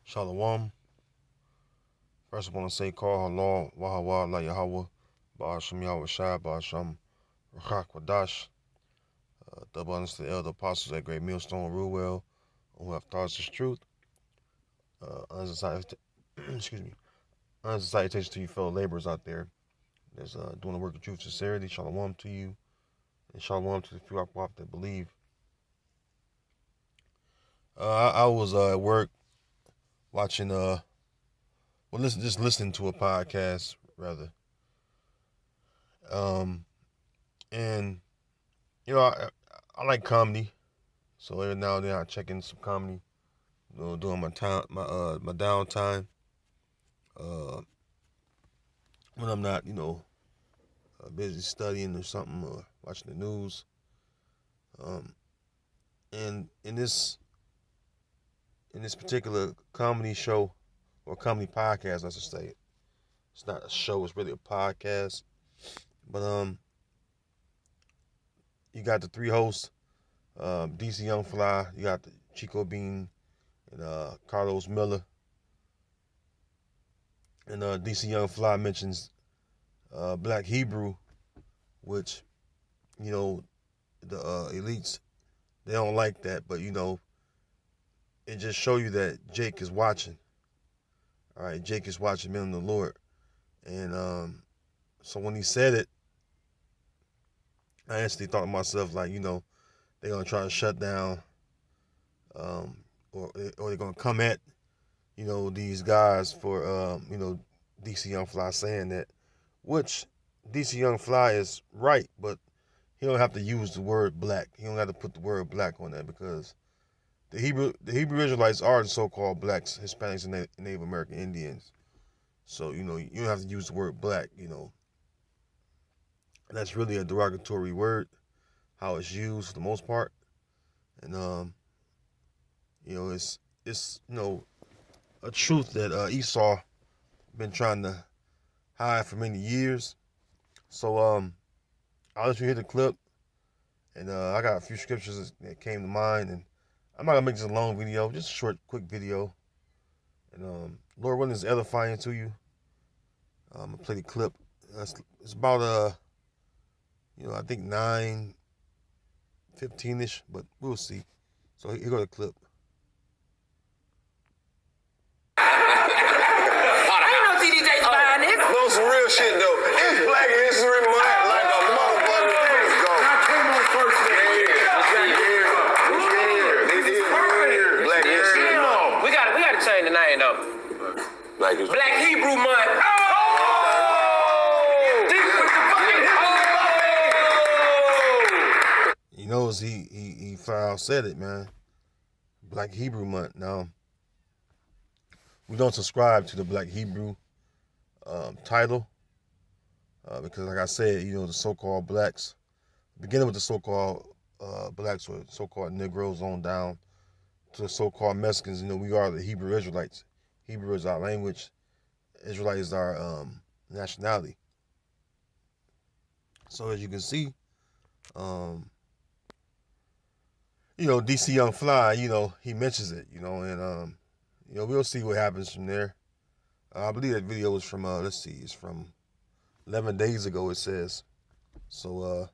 Shalom. First, I want to say, Call Allah, Wahawa, La Yahweh, Ba'asham Yahweh Shai, Ba'asham Rachak Wadash, double honors to the elder apostles at Great Millstone, Ruwell, who have taught us this truth. Excuse me. Honest salutations to you fellow laborers out there that's doing the work of truth, sincerity. Shalom to you, and shalom to the few that believe. I was at work watching, just listening to a podcast rather. And I like comedy, so every now and then I check in some comedy. During my time, my downtime, uh, when I'm not, busy studying or something or watching the news. And in this particular comedy show or comedy podcast, I should say, it's not a show; it's really a podcast. But you got the three hosts, DC Young Fly, you got the Chico Bean, and Carlos Miller. And DC Young Fly mentions Black Hebrew, which, the elites, they don't like that, but it just show you that Jake is watching. All right, Jake is watching men of the Lord. And so when he said it, I instantly thought to myself, like, they're going to try to shut down, or they're going to come at, these guys for, DC Young Fly saying that, which DC Young Fly is right, but he don't have to use the word black. He don't have to put the word black on that, because the Hebrew Israelites are the so-called blacks, Hispanics, and Native American Indians. So, you don't have to use the word black, That's really a derogatory word, how it's used for the most part. And, it's a truth that Esau been trying to hide for many years. So, I'll let you hear the clip. And I got a few scriptures that came to mind. And I'm not going to make this a long video, just a short, quick video. And Lord willing is edifying to you. I'm going to play the clip. It's about, I think 9:15-ish, but we'll see. So here go the clip. No, some real shit though. It's Black History Month, like a motherfucker. Let's go. I came on first. Black History Month. We gotta change the name though. Black Hebrew Month. Oh! Deep with the fucking He knows he foul said it, man. Black Hebrew Month. Now, we don't subscribe to the Black Hebrew title, because, like I said, the so-called blacks, beginning with the so-called blacks or so-called Negroes on down to the so-called Mexicans, we are the Hebrew Israelites. Hebrew is our language. Israelite is our nationality. So as you can see, DC Young Fly, he mentions it, and we'll see what happens from there. I believe that video was from it's from 11 days ago, it says. So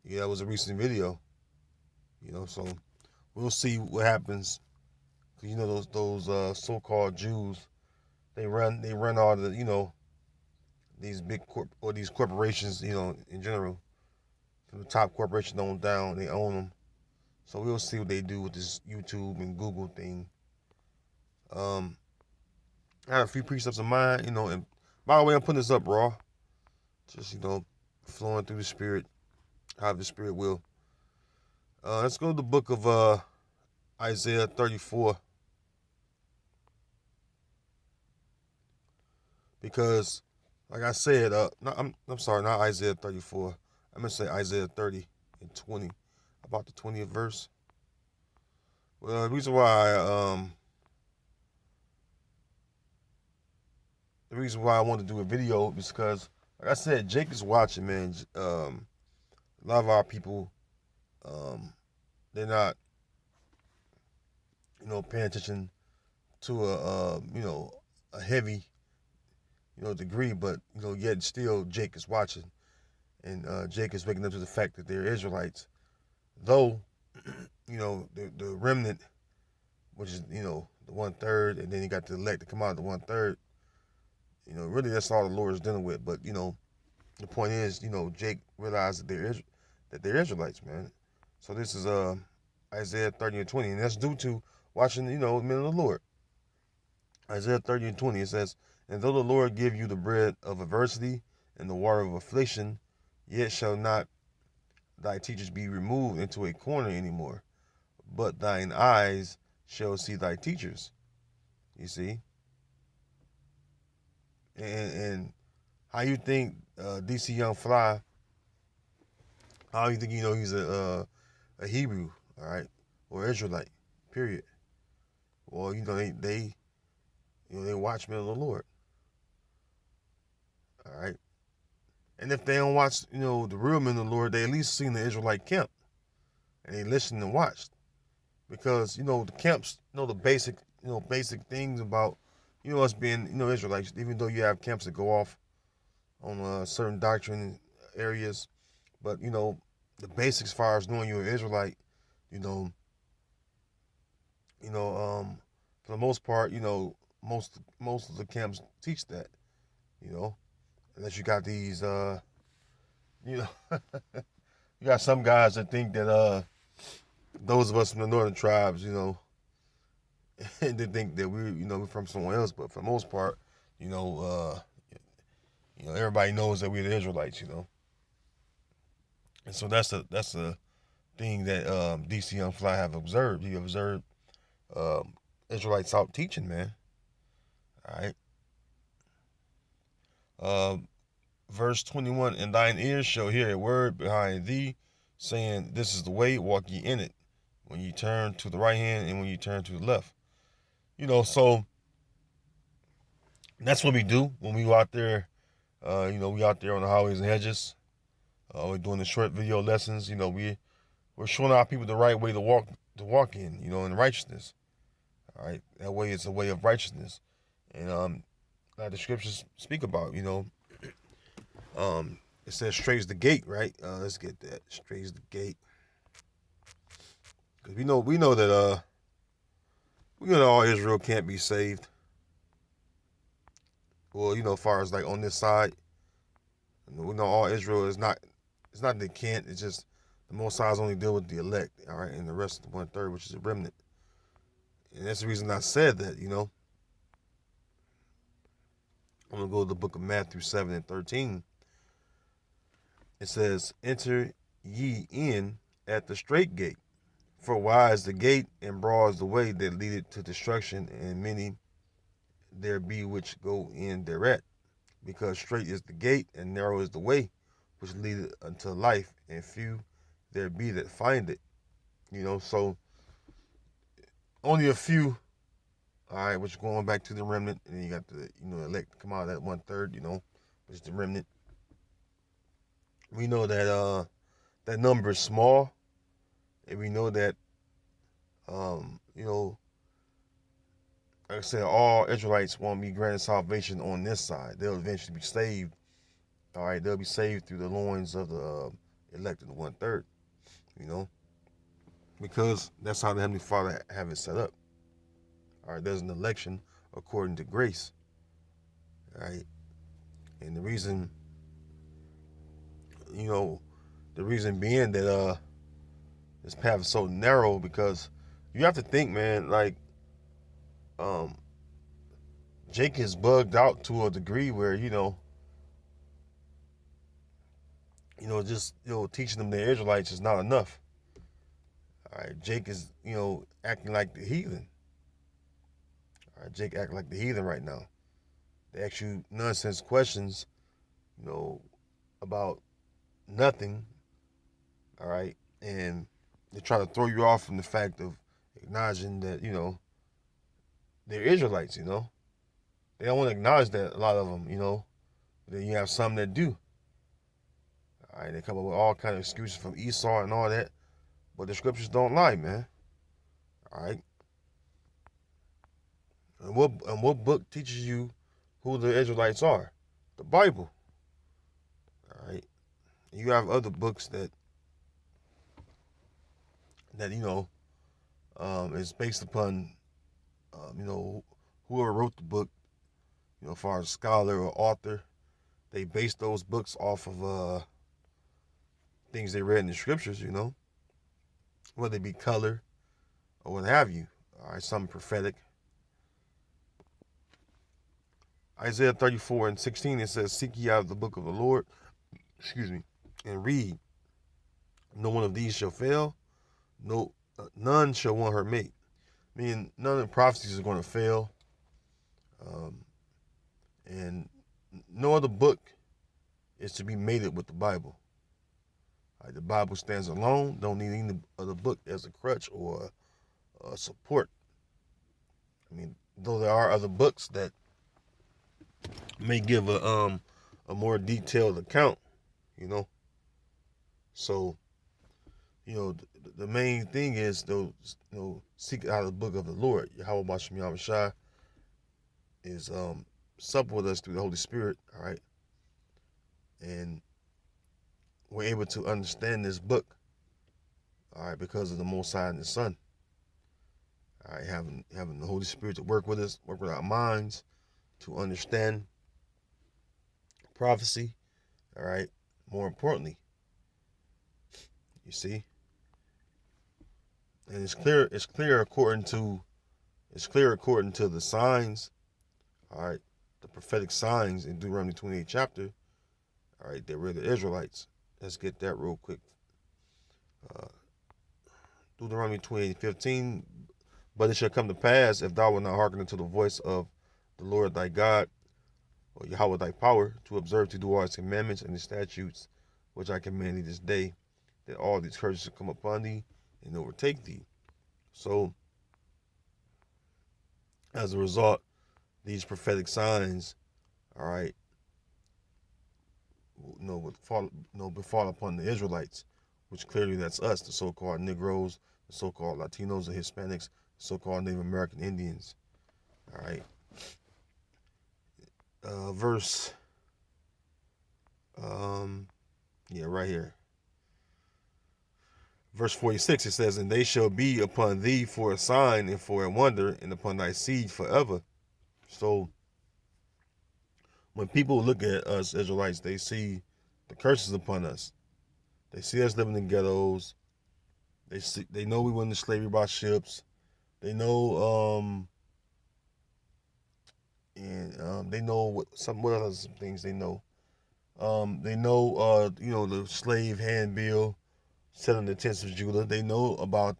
yeah, it was a recent video. So we'll see what happens. Cause those so-called Jews, they run all the these big these corporations, in general, from the top corporation on down, they own them. So we'll see what they do with this YouTube and Google thing. I had a few precepts of mine, and by the way, I'm putting this up raw. Just, flowing through the Spirit, how the Spirit will. Let's go to the book of Isaiah 34. Because, like I said, I'm sorry, not Isaiah 34. I'm going to say Isaiah 30 and 20, about the 20th verse. Well, the reason why I wanted to do a video is because, like I said, Jake is watching, man. A lot of our people, they're not, paying attention to a a heavy degree, but yet still Jake is watching, and Jake is waking up to the fact that they're Israelites, though the remnant, which is the 1/3, and then you got the elect to come out of the 1/3. Really that's all the Lord is dealing with. But the point is, Jake realized that they're Israelites, man. So this is Isaiah 30:20, and that's due to watching the men of the Lord. Isaiah 30:20, it says, "And though the Lord give you the bread of adversity and the water of affliction, yet shall not thy teachers be removed into a corner anymore, but thine eyes shall see thy teachers." You see? And how you think DC Young Fly, how you think he's a Hebrew, all right, or Israelite, period. Well, they watchmen of the Lord, all right. And if they don't watch, the real men of the Lord, they at least seen the Israelite camp, and they listened and watched, because the camps, the basic things about us being Israelites. Even though you have camps that go off on certain doctrine areas, but the basics as far as knowing you're an Israelite, you know, for the most part, most of the camps teach that, unless you got these, you got some guys that think that those of us from the northern tribes, and they think that we're from somewhere else. But for the most part, everybody knows that we're the Israelites, and so that's a thing that DC Young Fly have observed. He observed Israelites out teaching, man. All right. Verse 21, "And thine ears shall hear a word behind thee, saying, This is the way, walk ye in it, when ye turn to the right hand and when ye turn to the left." So that's what we do when we go out there. We out there on the highways and hedges. We're doing the short video lessons. We're showing our people the right way to walk in, in righteousness. All right, that way it's a way of righteousness, and like the scriptures speak about, it says straight is the gate, right? Let's get that, straight is the gate, because we know that all Israel can't be saved. Well, as far as like on this side, we know all Israel is not. It's not that they can't. It's just the Most High only deal with the elect, all right, and the rest of the 1/3, which is a remnant. And that's the reason I said that. I'm gonna go to the book of Matthew 7:13. It says, "Enter ye in at the straight gate, for wide is the gate and broad is the way that leadeth to destruction, and many there be which go in thereat. Because straight is the gate and narrow is the way which leadeth unto life, and few there be that find it." So only a few, all right, which going back to the remnant, and then you got the elect come out of that 1/3, which is the remnant. We know that that number is small, and we know that like I said, all Israelites won't be granted salvation on this side. They'll eventually be saved. All right, they'll be saved through the loins of the elected 1/3, because that's how the Heavenly Father have it set up. All right, there's an election according to grace. All right, and the reason being that this path is so narrow, because you have to think, man, like Jake is bugged out to a degree where just teaching them the Israelites is not enough. All right, Jake is acting like the heathen. All right, Jake acting like the heathen right now. They ask you nonsense questions, about nothing. All right, and they try to throw you off from the fact of acknowledging that they're Israelites. They don't want to acknowledge that, a lot of them. Then you have some that do. All right, they come up with all kind of excuses from Esau and all that, but the scriptures don't lie, man. All right. what book teaches you who the Israelites are? The Bible. All right. You have other books that is based upon whoever wrote the book. As far as scholar or author, they base those books off of things they read in the scriptures. Whether it be color or what have you. All right, something prophetic. Isaiah 34:16, it says, "Seek ye out the book of the Lord, and read. No one of these shall fail, none shall want her mate." Meaning none of the prophecies are going to fail. And no other book is to be mated with the Bible. All right, the Bible stands alone, don't need any other book as a crutch or support. Though there are other books that may give a more detailed account, So, the main thing is seek out the book of the Lord. Yahweh Bashem Yahushua is sup with us through the Holy Spirit, all right? And we're able to understand this book, all right, because of the Most High and the Son. All right, having the Holy Spirit to work with us, work with our minds, to understand prophecy, all right, more importantly. You see? And it's clear according to the signs, all right, the prophetic signs in Deuteronomy 28 chapter, all right, that we're the Israelites. Let's get that real quick. Deuteronomy 28:15, "But it shall come to pass, if thou wilt not hearken unto the voice of the Lord thy God, or Yahweh thy power, to observe to do all his commandments and his statutes, which I command thee this day, that all these curses shall come upon thee and overtake thee." So, as a result, these prophetic signs, all right, would befall upon the Israelites, which clearly that's us, the so-called Negroes, the so-called Latinos, the Hispanics, the so-called Native American Indians. All right. Verse, right here. Verse 46, it says, "And they shall be upon thee for a sign and for a wonder, and upon thy seed forever." So, when people look at us Israelites, they see the curses upon us. They see us living in ghettos. They know we went into slavery by ships. They know they know what other things they know. They know the slave handbill set on the tents of Judah. They know about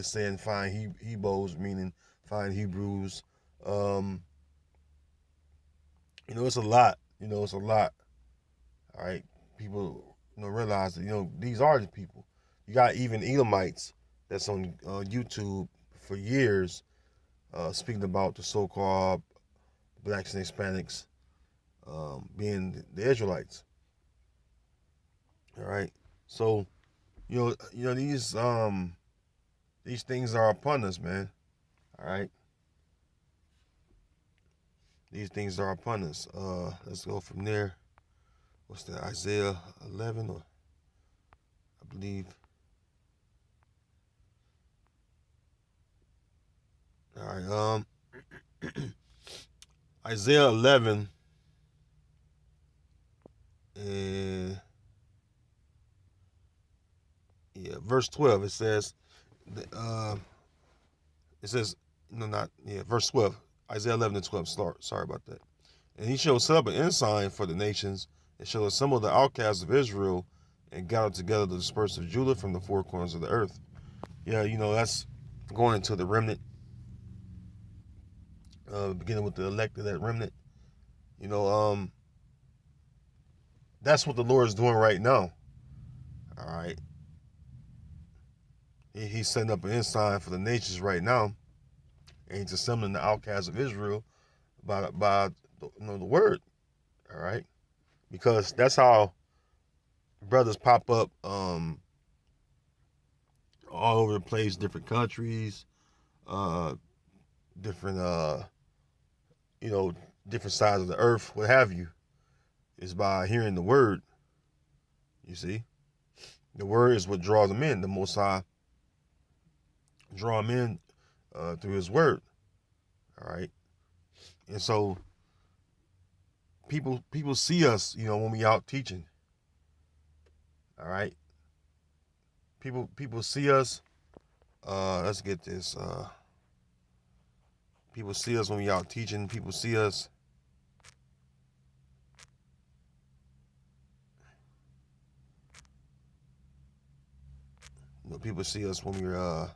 saying fine Hebrews, meaning fine Hebrews. It's a lot. It's a lot. All right, people realize that these are the people. You got even Edomites that's on YouTube for years speaking about the so-called blacks and Hispanics being the Israelites. All right, so these things are upon us, man. All right, these things are upon us. Let's go from there. What's that? Isaiah 11, or I believe. All right, Isaiah 11 and verse 12. It says, verse 12. Isaiah 11 and 12. Sorry about that. "And he shall set up an ensign for the nations, and shall assemble the outcasts of Israel, and gather together the dispersed of Judah from the four corners of the earth." Yeah, that's going into the remnant. Beginning with the elect of that remnant. That's what the Lord is doing right now. All right. He's setting up an ensign for the nations right now, and he's assembling the outcasts of Israel by the word. All right, because that's how brothers pop up all over the place, different countries, different different sides of the earth, what have you, is by hearing the word. You see, the word is what draws them in. The Most High draw them in through His word. All right, and so people see us, when we out teaching. All right, people see us. Let's get this. People see us when we out teaching. People see us. People see us when we're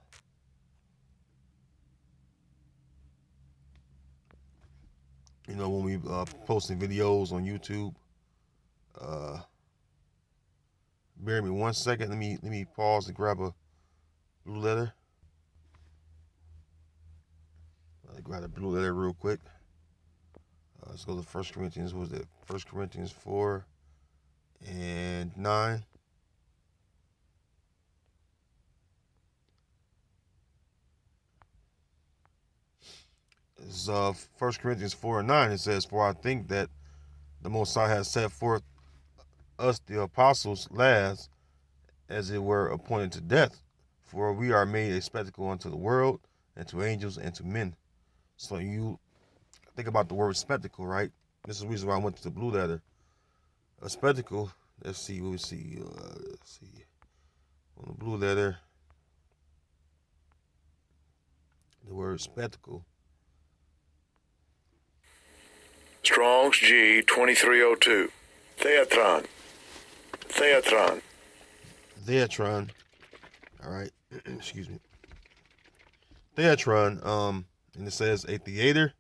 when we posting videos on YouTube. Bear me 1 second. Let me pause to grab a blue letter. Grab a blue letter real quick. Let's go to 1 Corinthians. What was that? 1 Corinthians 4 and 9. It's 1 Corinthians 4 and 9. It says, "For I think that the Most High has set forth us, the apostles, last, as it were appointed to death. For we are made a spectacle unto the world, and to angels, and to men." So you think about the word spectacle, right? This is the reason why I went to the blue letter. A spectacle, let's see what we see. Let's see. On the blue letter, the word spectacle. Strong's G 2302. Theatron. Theatron. All right. Excuse me. Theatron. And it says a theater,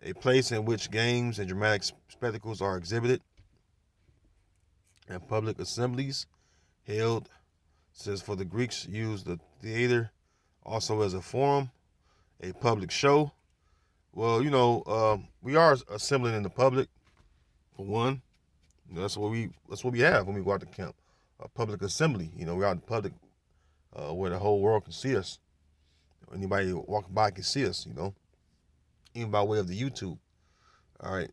a place in which games and dramatic spectacles are exhibited, and public assemblies held. It says for the Greeks used the theater also as a forum, a public show. Well, we are assembling in the public, for one. That's what we have when we go out to camp, a public assembly. We're out in public where the whole world can see us. Anybody walking by can see us, even by way of the YouTube. All right.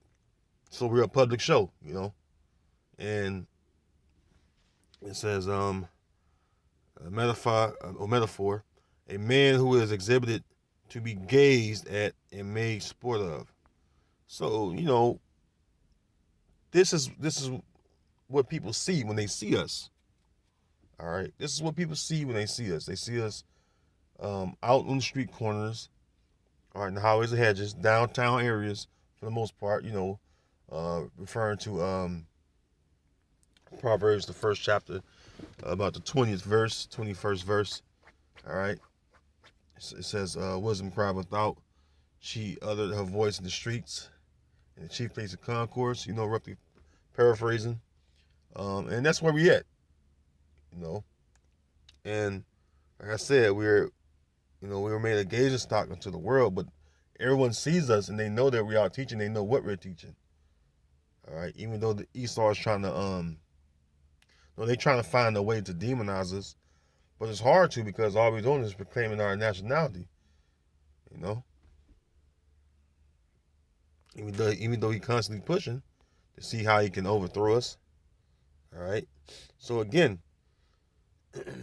So we're a public show, and it says a metaphor, a man who is exhibited to be gazed at and made sport of. So, this is what people see when they see us. All right. This is what people see when they see us. They see us out on the street corners, all right, in the highways and hedges, downtown areas for the most part, referring to Proverbs, the first chapter, about the 21st verse. All right. It says, wisdom cried without. She uttered her voice in the streets, in the chief place of concourse, roughly paraphrasing. And that's where we at, And like I said, we were made a gazing stock unto the world, but everyone sees us and they know that we are teaching. They know what we're teaching. All right. Even though the Esau is trying to, they're trying to find a way to demonize us, but it's hard to, because all we're doing is proclaiming our nationality. Even though he's constantly pushing to see how he can overthrow us. All right. So again,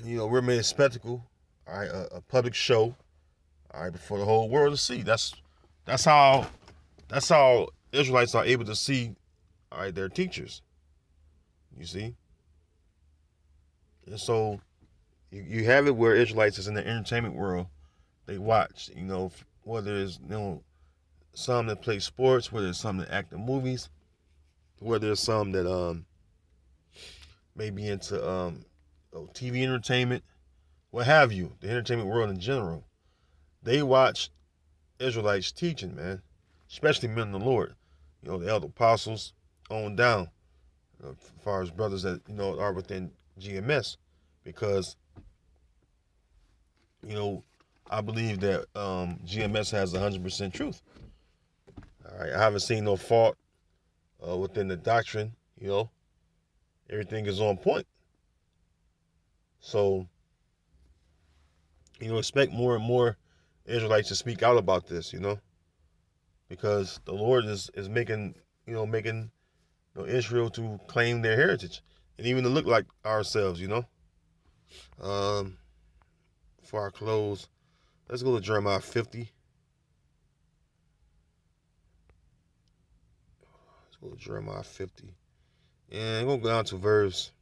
we're made a spectacle, all right, a public show, all right, for the whole world to see. That's how Israelites are able to see, all right, their teachers. You see? And so you have it where Israelites is in the entertainment world. They watch, whether it's, some that play sports, whether it's some that act in movies, whether it's some that may be into TV entertainment, what have you, the entertainment world in general. They watch Israelites teaching, man, especially men of the Lord, the elder apostles on down, as far as brothers that, are within GMS, because, I believe that GMS has 100% truth. All right, I haven't seen no fault within the doctrine, everything is on point. So, expect more and more Israelites to speak out about this, because the Lord is making, Israel to claim their heritage and even to look like ourselves. Um, for our close, let's go to Jeremiah 50. Let's go to Jeremiah 50. And we'll go down to verse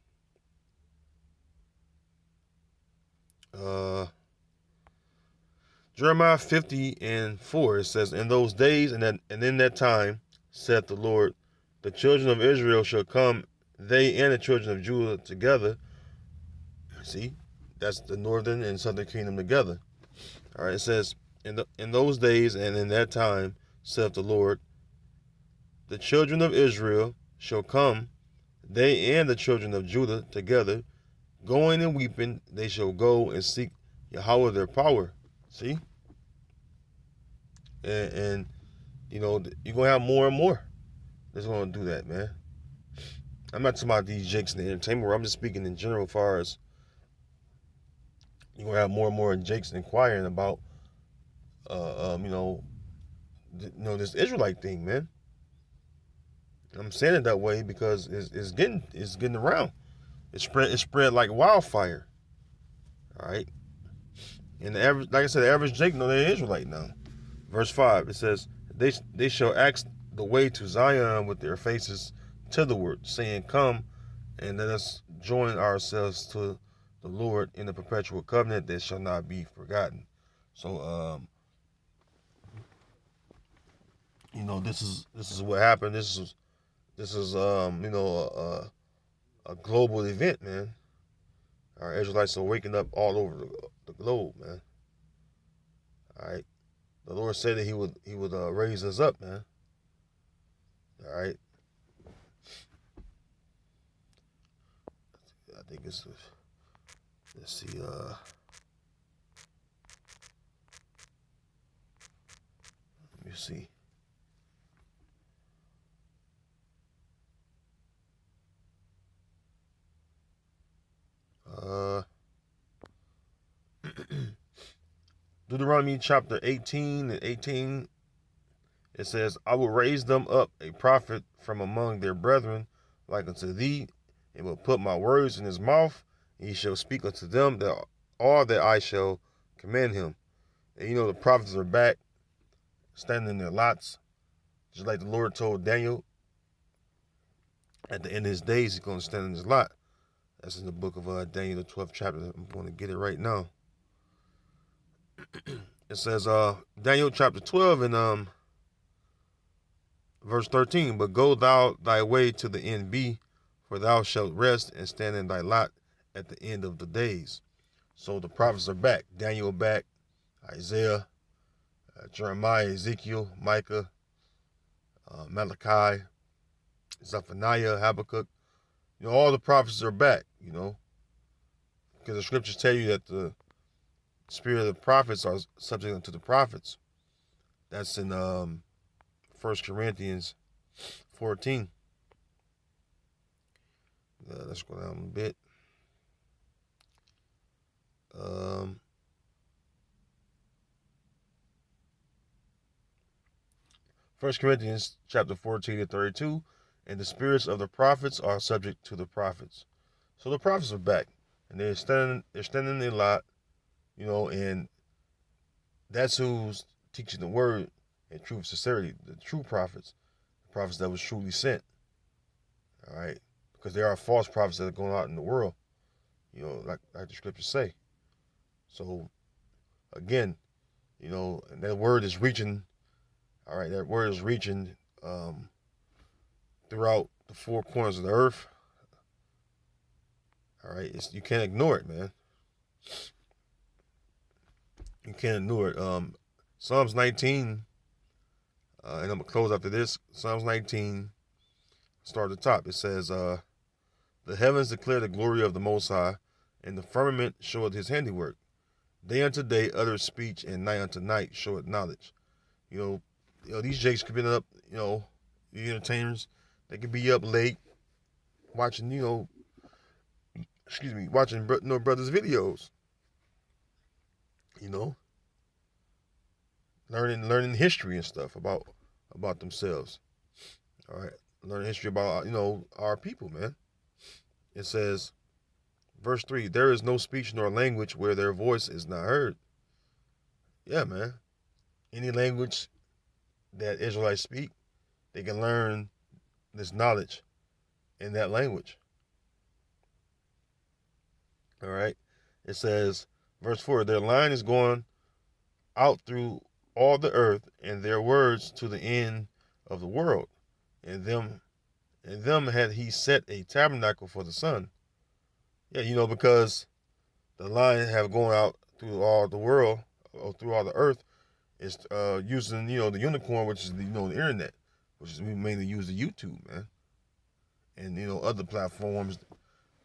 Jeremiah 50:4. It says, "In those days and in that time, saith the Lord, the children of Israel shall come, they and the children of Judah together." See, that's the northern and southern kingdom together. All right, it says, in those days and in that time, saith the Lord, the children of Israel shall come, they and the children of Judah together, going and weeping, they shall go and seek Yahweh their power. See? And you're going to have more and more that's going to do that, man. I'm not talking about these jakes in the entertainment world. I'm just speaking in general as far as you're going to have more and more jakes inquiring about, this Israelite thing, man. I'm saying it that way because it's getting around. It's spread like wildfire. All right. And the average, like I said, the average Jake know they're Israelite now. Verse 5, it says, they shall ask the way to Zion with their faces thitherward, saying, Come, and let us join ourselves to the Lord in the perpetual covenant that shall not be forgotten. So, this is what happened. This is a global event, man. Our Israelites are waking up all over the globe, man. All right. The Lord said that He would raise us up, man. All right. I think it's, let's see. Let me see. Deuteronomy chapter 18:18. It says, I will raise them up a prophet from among their brethren, like unto thee, and will put my words in his mouth, and he shall speak unto them that all that I shall command him. And the prophets are back, standing in their lots, just like the Lord told Daniel. At the end of his days, he's going to stand in his lot. That's in the book of Daniel, the 12th chapter. I'm going to get it right now. It says, Daniel chapter 12 and verse 13, but go thou thy way to the end be, for thou shalt rest and stand in thy lot at the end of the days. So the prophets are back. Daniel back, Isaiah, Jeremiah, Ezekiel, Micah, Malachi, Zephaniah, Habakkuk. All the prophets are back, because the scriptures tell you that the spirit of the prophets are subject unto the prophets. That's in 1 Corinthians 14. Let's go down a bit. 1 Corinthians chapter 14:32, and the spirits of the prophets are subject to the prophets. So the prophets are back, and they're standing a lot, and that's who's teaching the word in truth, sincerity. The true prophets, the prophets that was truly sent. All right, because there are false prophets that are going out in the world, like the scriptures say. So again, and that word is reaching. All right, that word is reaching throughout the four corners of the earth. All right, you can't ignore it, man. You can't ignore it. Psalms 19, and I'm going to close after this. Psalms 19, start at the top. It says, the heavens declare the glory of the Most High, and the firmament showeth his handiwork. Day unto day uttereth speech, and night unto night showeth knowledge. These jakes could be up, the entertainers, they could be up late watching, watching brothers' videos. learning history and stuff about themselves. All right, learning history about our people, man. It says, verse 3: there is no speech nor language where their voice is not heard. Yeah, man. Any language that Israelites speak, they can learn this knowledge in that language. All right. It says, verse 4: their line is going out through all the earth, and their words to the end of the world. And them had he set a tabernacle for the sun. Yeah, because the line have gone out through all the world, or through all the earth, is using the unicorn, which is the internet, which is we mainly use the YouTube, man, and other platforms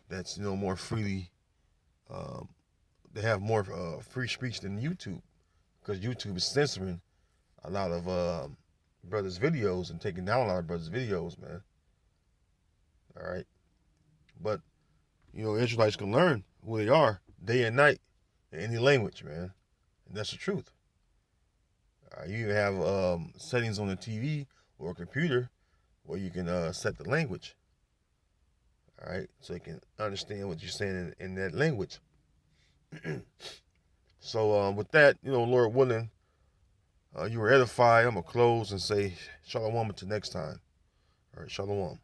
that's more freely. They have more free speech than YouTube, because YouTube is censoring a lot of brothers' videos and taking down a lot of brothers' videos, man. All right, but Israelites can learn who they are day and night in any language, man, and that's the truth. You even have settings on the TV or a computer where you can set the language. All right, so you can understand what you're saying in that language. So with that, Lord willing, you were edified. I'm gonna close and say shalom until next time. All right, shalom.